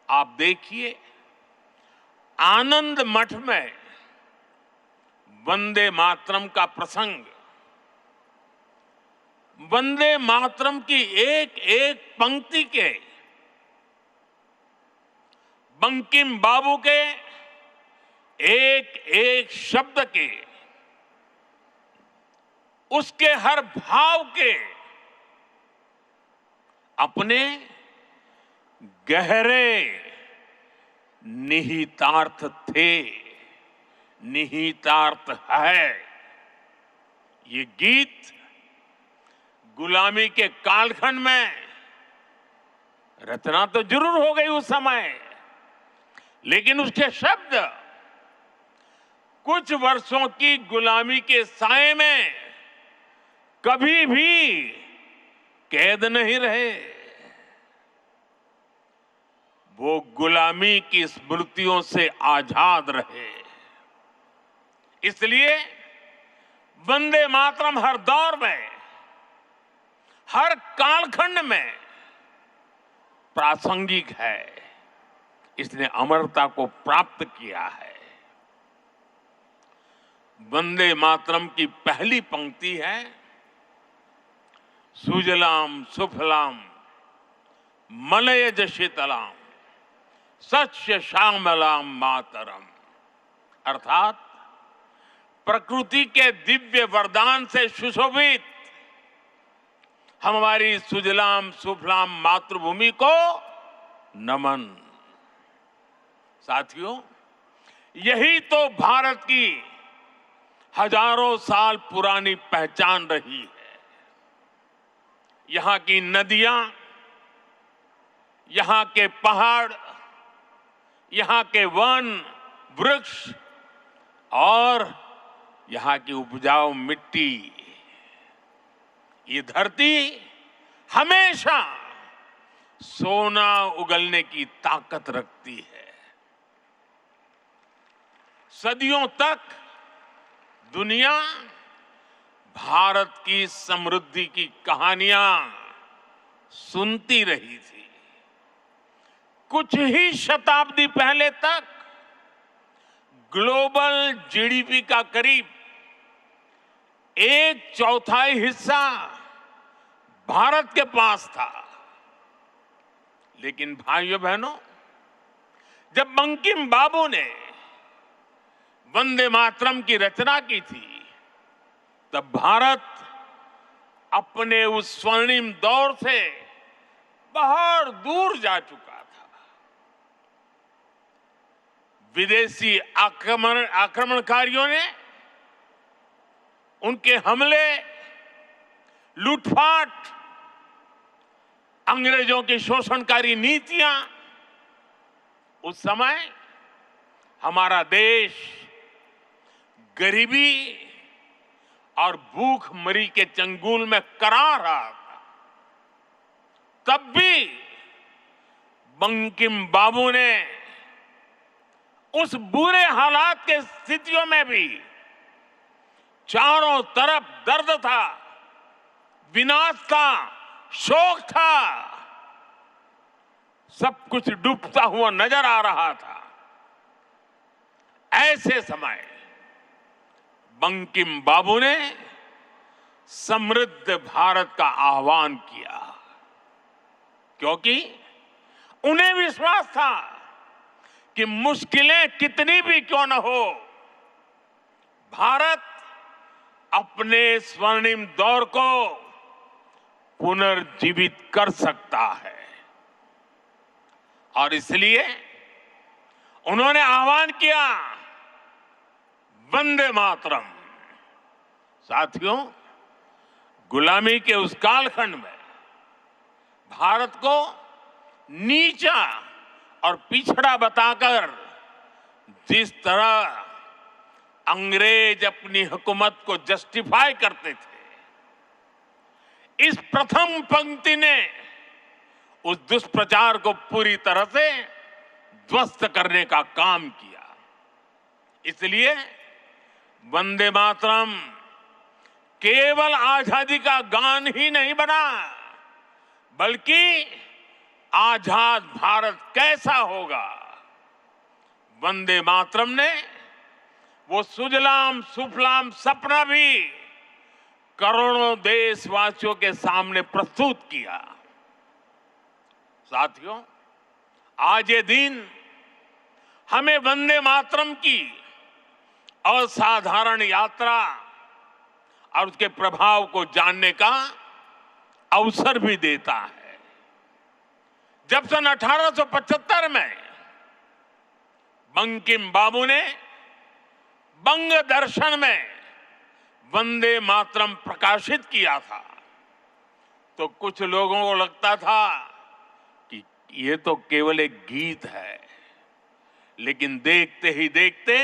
आप देखिए, आनंद मठ में वंदे मातरम का प्रसंग, वंदे मातरम की एक एक पंक्ति के, बंकिम बाबू के एक एक शब्द के, उसके हर भाव के अपने गहरे निहितार्थ थे, निहितार्थ है। ये गीत गुलामी के कालखंड में रचना तो जरूर हो गई उस समय, लेकिन उसके शब्द कुछ वर्षों की गुलामी के साए में कभी भी कैद नहीं रहे। वो गुलामी की स्मृतियों से आजाद रहे। इसलिए वंदे मातरम हर दौर में, हर कालखंड में प्रासंगिक है। इसने अमरता को प्राप्त किया है। वंदे मातरम की पहली पंक्ति है, सुजलाम सुफलाम मलयज शीतलाम सस्य श्यामलाम मातरम। अर्थात प्रकृति के दिव्य वरदान से सुशोभित हमारी सुजलाम सुफलाम मातृभूमि को नमन। साथियों, यही तो भारत की हजारों साल पुरानी पहचान रही है। यहां की नदियां, यहां के पहाड़, यहां के वन वृक्ष और यहां की उपजाऊ मिट्टी, ये धरती हमेशा सोना उगलने की ताकत रखती है। सदियों तक दुनिया भारत की समृद्धि की कहानियां सुनती रही थी। कुछ ही शताब्दी पहले तक ग्लोबल जीडीपी का करीब 1/4 हिस्सा भारत के पास था। लेकिन भाइयों बहनों, जब बंकिम बाबू ने वंदे मातरम की रचना की थी, तब भारत अपने उस स्वर्णिम दौर से बहुत दूर जा चुका था। विदेशी आक्रमणकारियों ने उनके हमले, लूटपाट, अंग्रेजों की शोषणकारी नीतियां, उस समय हमारा देश गरीबी और भूखमरी के चंगुल में करा रहा था। तब भी बंकिम बाबू ने उस बुरे हालात के स्थितियों में भी, चारों तरफ दर्द था, विनाश था, शोक था, सब कुछ डूबता हुआ नजर आ रहा था। ऐसे समय बंकिम बाबू ने समृद्ध भारत का आह्वान किया, क्योंकि उन्हें विश्वास था कि मुश्किलें कितनी भी क्यों न हो, भारत अपने स्वर्णिम दौर को पुनर्जीवित कर सकता है। और इसलिए उन्होंने आह्वान किया, वंदे मातरम। साथियों, गुलामी के उस कालखंड में भारत को नीचा और पिछड़ा बताकर जिस तरह अंग्रेज अपनी हुकूमत को जस्टिफाई करते थे, इस प्रथम पंक्ति ने उस दुष्प्रचार को पूरी तरह से ध्वस्त करने का काम किया। इसलिए वंदे मातरम केवल आजादी का गान ही नहीं बना, बल्कि आजाद भारत कैसा होगा, वंदे मातरम ने वो सुजलाम सुफलाम सपना भी करोड़ों देशवासियों के सामने प्रस्तुत किया। साथियों, आज ये दिन हमें वंदे मातरम की असाधारण यात्रा और उसके प्रभाव को जानने का अवसर भी देता है। जब सन 1875 में बंकिम बाबू ने बंग दर्शन में वंदे मातरम प्रकाशित किया था, तो कुछ लोगों को लगता था कि ये तो केवल एक गीत है, लेकिन देखते ही देखते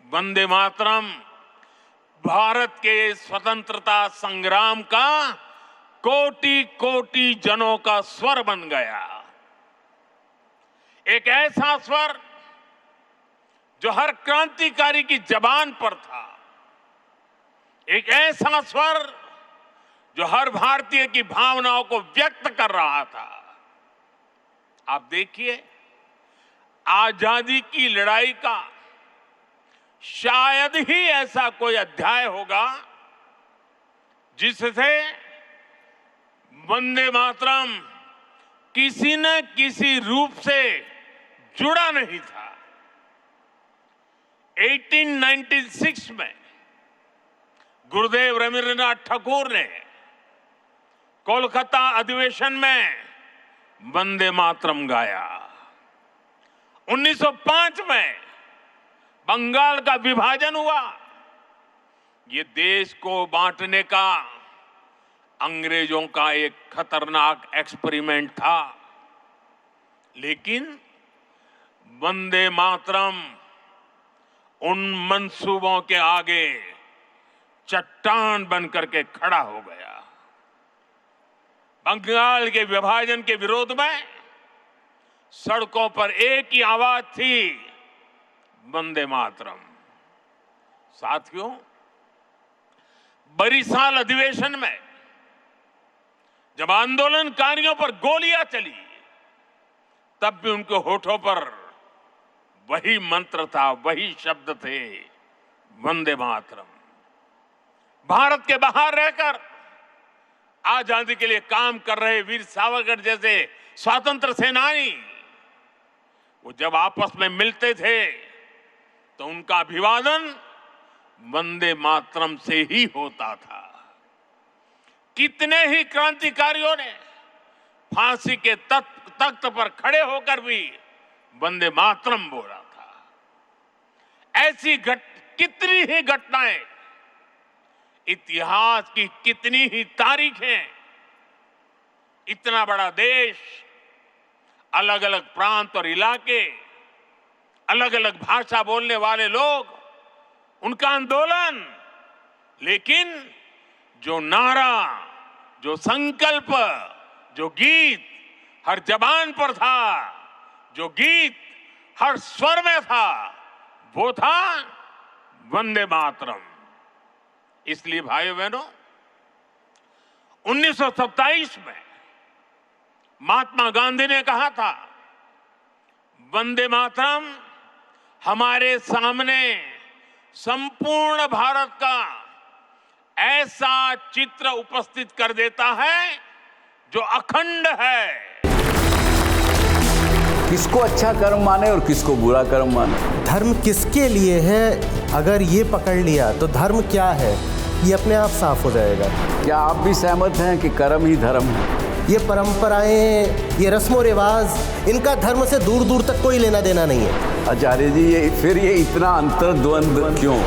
वंदे मातरम भारत के स्वतंत्रता संग्राम का कोटि कोटि जनों का स्वर बन गया। एक ऐसा स्वर जो हर क्रांतिकारी की जबान पर था, एक ऐसा स्वर जो हर भारतीय की भावनाओं को व्यक्त कर रहा था। आप देखिए, आजादी की लड़ाई का शायद ही ऐसा कोई अध्याय होगा जिससे वंदे मातरम किसी न किसी रूप से जुड़ा नहीं था। 1896 में गुरुदेव रवींद्रनाथ ठाकुर ने कोलकाता अधिवेशन में वंदे मातरम गाया। 1905 में बंगाल का विभाजन हुआ। ये देश को बांटने का अंग्रेजों का एक खतरनाक एक्सपेरिमेंट था, लेकिन वंदे मातरम उन मंसूबों के आगे चट्टान बनकर के खड़ा हो गया। बंगाल के विभाजन के विरोध में सड़कों पर एक ही आवाज थी, वंदे मातरम। साथियों, बरिसाल अधिवेशन में जब आंदोलनकारियों पर गोलियां चली, तब भी उनके होठों पर वही मंत्र था, वही शब्द थे, वंदे मातरम। भारत के बाहर रहकर आजादी के लिए काम कर रहे वीर सावरकर जैसे स्वतंत्र सेनानी, वो जब आपस में मिलते थे तो उनका अभिवादन वंदे मातरम से ही होता था। कितने ही क्रांतिकारियों ने फांसी के तख्त पर खड़े होकर भी वंदे मातरम बोला था। ऐसी कितनी ही घटनाएं, इतिहास की कितनी ही तारीखें, इतना बड़ा देश, अलग अलग प्रांत और इलाके, अलग अलग भाषा बोलने वाले लोग, उनका आंदोलन, लेकिन जो नारा, जो संकल्प, जो गीत हर जबान पर था, जो गीत हर स्वर में था, वो था वंदे मातरम। इसलिए भाइयों बहनों, 1927 में महात्मा गांधी ने कहा था, वंदे मातरम हमारे सामने संपूर्ण भारत का ऐसा चित्र उपस्थित कर देता है जो अखंड है। किसको अच्छा कर्म माने और किसको बुरा कर्म माने, धर्म किसके लिए है, अगर ये पकड़ लिया तो धर्म क्या है, ये अपने आप साफ हो जाएगा। क्या आप भी सहमत हैं कि कर्म ही धर्म है? ये परंपराएं, ये रस्मों रिवाज, इनका धर्म से दूर दूर तक कोई लेना देना नहीं है। आचार्य जी, ये इतना अंतर्द्वंद क्यों?